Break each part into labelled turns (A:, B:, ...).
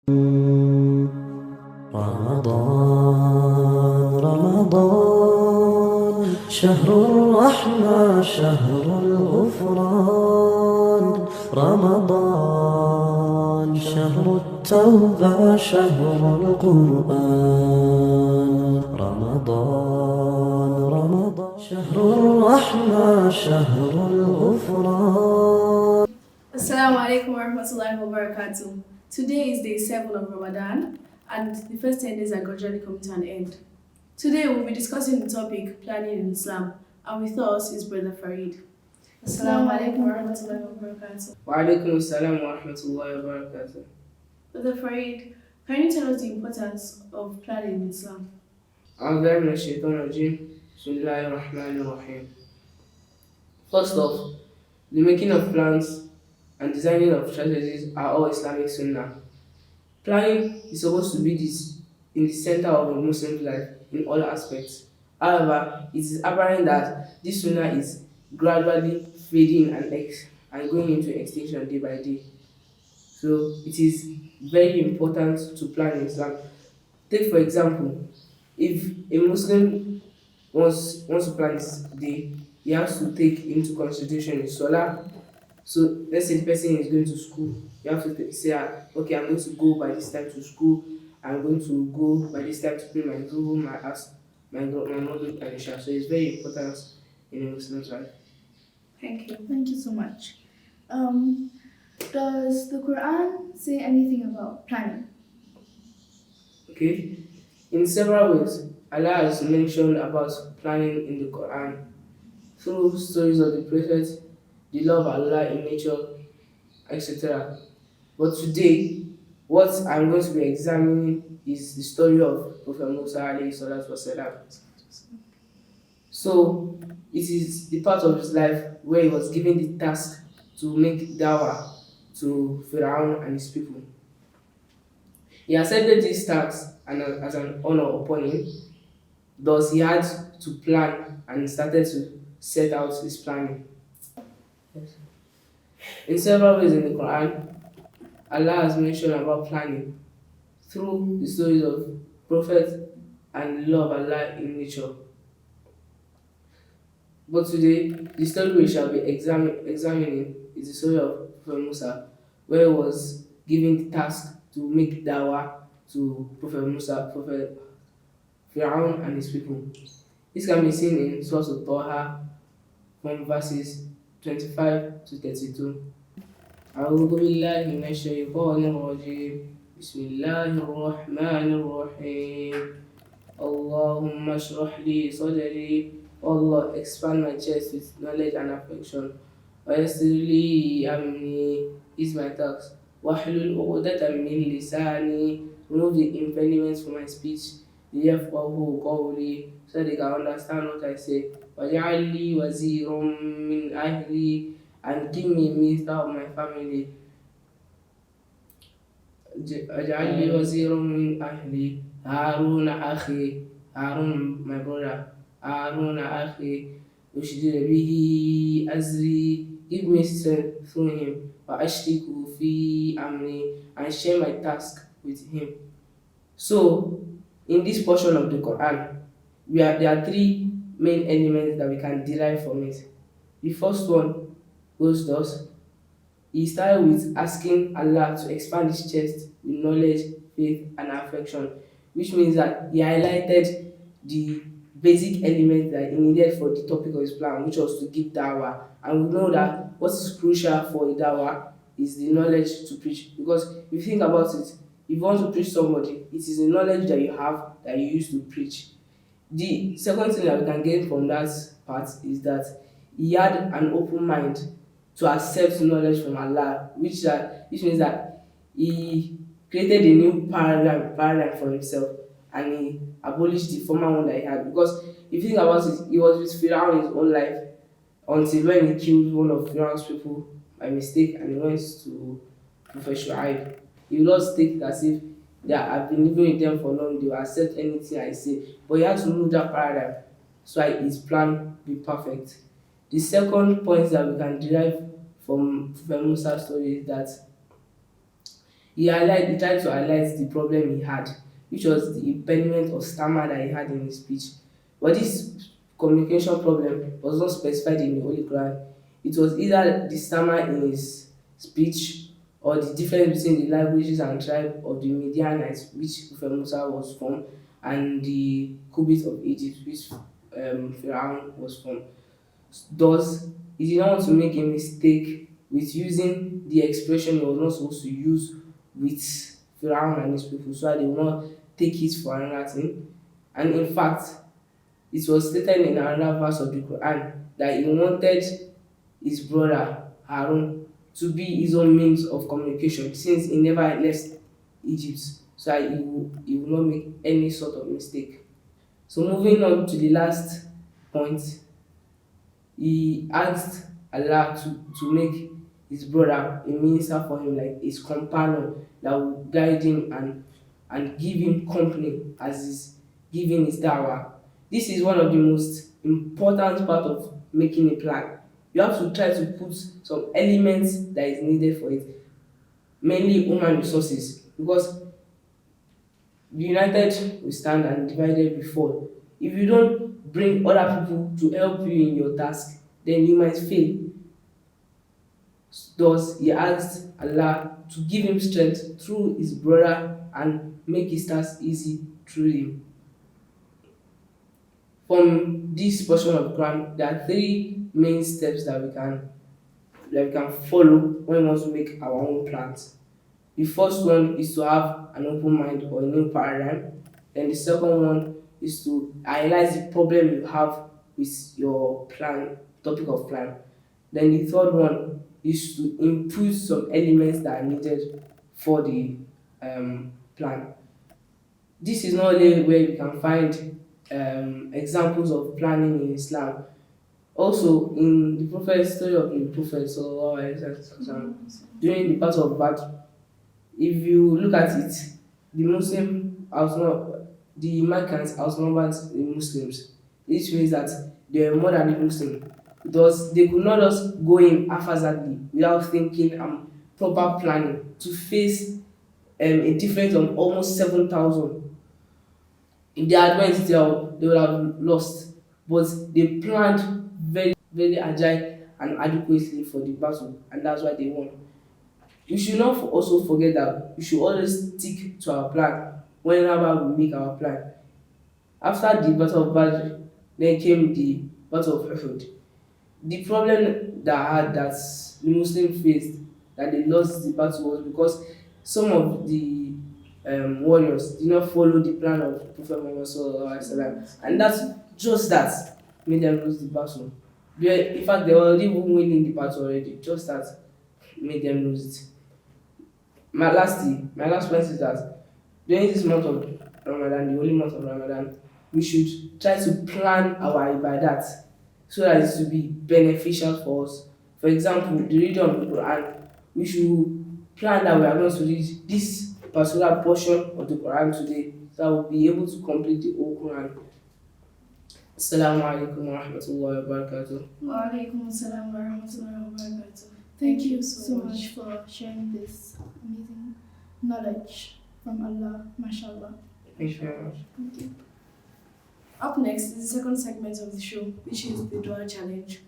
A: رمضان رمضان شهر الرحمة شهر الغفران رمضان شهر التوبة شهر القرآن رمضان شهر الرحمة شهر الغفران.
B: Assalamu alaikum warahmatullahi wabarakatuh. Today is day 7 of Ramadan and the first 10 days are gradually coming to an end. Today we'll be discussing the topic planning in Islam and with us is Brother Farid. Assalamu alaikum warahmatullahi wabarakatuh.
C: Wa alaikum assalam wa rahmatullahi wa barakatuh.
B: Brother Farid, can you tell us the importance of planning in Islam?
C: أعوذ بالله من الشيطان الرجيم. بسم الله الرحمن الرحيم. First off, the making of plans and designing of strategies are all Islamic Sunnah. Planning is supposed to be this in the center of a Muslim's life in all aspects. However, it is apparent that this Sunnah is gradually fading and going into extinction day by day. So it is very important to plan in Islam. Take for example, if a Muslim wants to plan his day, he has to take into consideration his Salah. So let's say the person is going to school, you have to say, okay, I'm going to go by this time to school. I'm going to go by this time to pray my Zuhr, my As, my Maghrib and Isha. So it's very important in a Muslim's life.
B: Thank you.
D: Thank you so much. Does the Quran say anything about planning?
C: Okay, in several ways, Allah has mentioned about planning in the Quran through stories of the Prophet, the love of Allah in nature, etc. But today, what I'm going to be examining is the story of Prophet Musa alayhi salatu wasalam. So, it is the part of his life where he was given the task to make dawah to Pharaoh and his people. He accepted this task and as an honor upon him, thus he had to plan and started to set out his planning. In several ways in the Quran, Allah has mentioned about planning through the stories of prophets and the law of Allah in nature. But today, the story we shall be examining is the story of Prophet Musa, where he was given the task to make dawah to Prophet Musa, Prophet Pharaoh and his people. This can be seen in Surah Al-Taha from verses 25 to 32. أعوذ بالله من الشيطان الرجيم بسم الله الرحمن الرحيم اللهم اشرح لي صدري Allah expand my chest with knowledge and affection ويسر لي أمري is my task واحلل عقدة من لساني remove the impediments from my speech ليفقهوا قولي so they can understand what I say واجعل لي وزيرا من أهلي and give me a minister of my family واجعل لي وزيرا من أهلي هارون أخي هارون my brother هارون أخي أشدد به أزري give me strength through him وأشركه في أمري and share my task with him. So in this portion of the Quran there are three main elements that we can derive from it. The first one goes thus: he started with asking Allah to expand his chest with knowledge, faith, and affection, which means that he highlighted the basic elements that he needed for the topic of his plan, which was to give dawah. And we know that what is crucial for a dawah is the knowledge to preach. Because if you think about it, if you want to preach somebody, it is the knowledge that you have that you use to preach. The second thing that we can gain from that part is that he had an open mind to accept knowledge from Allah, which means that he created a new paradigm for himself and he abolished the former one that he had. Because if you think about it, he was with Pharaoh in his own life until when he killed one of Pharaoh's people by mistake and he went to Prophet Shu'aib. He will not take it as if that I've been living with them for long, they will accept anything I say. But he had to remove that paradigm so that his plan be perfect. The second point that we can derive from Prophet Musa's story is that He tried to highlight the problem he had, which was the impediment or stammer that he had in his speech. But this communication problem was not specified in the Holy Quran. It was either the stammer in his speech or the difference between the languages and tribe of the Midianites, which Prophet Musa was from, and the Cubit of Egypt, which Pharaoh was from. Thus, he did not want to make a mistake with using the expression he was not supposed to use with Pharaoh and his people, so that they will not take it for another thing. And in fact, it was stated in another verse of the Quran that he wanted his brother Harun to be his own means of communication since he never left Egypt, so that he will not make any sort of mistake. So moving on to the last point, he asked Allah to make his brother a minister for him, like his companion that will guide him and give him company as he's giving his dawah. This is one of the most important part of making a plan. You have to try to put some elements that is needed for it, mainly human resources, because united we stand and divided we fall. If you don't bring other people to help you in your task, then you might fail. Thus, he asked Allah to give him strength through his brother and make his task easy through him. From this portion of Quran, there are three main steps that we can follow when we want to make our own plans. The first one is to have an open mind or a new paradigm. Then the second one is to analyze the problem you have with your plan, topic of plan. Then the third one is to input some elements that are needed for the plan. This is not only where you can find examples of planning in Islam. Also, in the prophet's story of the Prophet Sallallahu Alaihi Wasallam, during the Battle of Badr, if you look at it, the Meccans outnumbered the Muslims. This means that they were more than the Muslims. Thus, they could not just go in haphazardly without thinking and proper planning to face a difference of almost 7,000. If they had went there, they would have lost. But they planned very, very agile and adequately for the battle, and that's why they won. We should not also forget that we should always stick to our plan whenever we make our plan. After the Battle of Badr, then came the Battle of Uhud. The problem that the Muslims faced, that they lost the battle, was because some of the warriors did not follow the plan of Prophet Muhammad Sallallahu Alaihi Wasallam, and that made them lose the battle. In fact, they were already winning the battle already. Just that made them lose it. My last point is that during this month of Ramadan, the holy month of Ramadan, we should try to plan our ibadat so that it will be beneficial for us. For example, the reading of the Quran, we should plan that we are going to read this particular portion of the Quran today, so that we'll be able to complete the whole Quran. Assalamu alaikum wa rahmatullahi wa barakatuh.
B: Wa alaikum assalam wa rahmatullahi wa barakatuh.
D: Thank you so much for sharing this amazing knowledge from Allah, mashallah.
C: Thank you very much.
D: Thank you.
B: Up next is the second segment of the show, which is the Dua Challenge.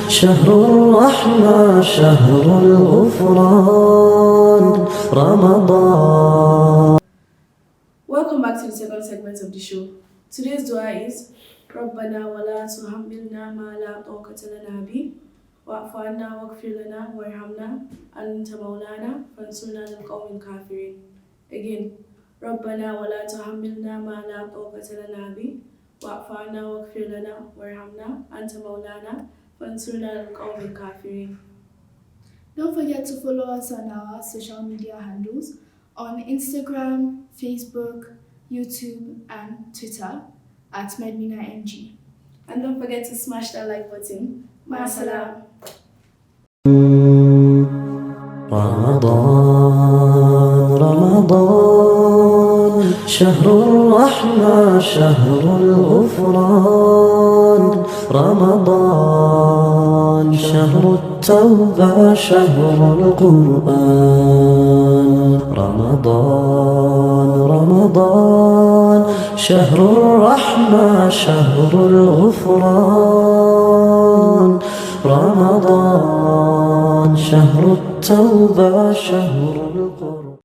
A: شهر الرحمة شهر الغفران رمضان.
B: Welcome back to the second segment of the show. Today's dua is ربنا ولا تحملنا ما لا طاقة لنا به واعف عنا واغفر لنا وارحمنا أنت مولانا فانصرنا على القوم الكافرين. Again, ربنا ولا تحملنا ما لا طاقة لنا به واعف عنا واغفر لنا وارحمنا أنت مولانا فانصرنا على القوم الكافرين.
D: Don't forget to follow us on our social media handles on Instagram, Facebook, YouTube, and Twitter at MedminaNG.
B: And don't forget to smash that like button. Ma'asalam.
A: رمضان شهر الرحمة شهر الغفران رمضان شهر التوبة شهر القرآن. رمضان شهر الرحمة شهر الغفران. رمضان شهر التوبة شهر القرآن.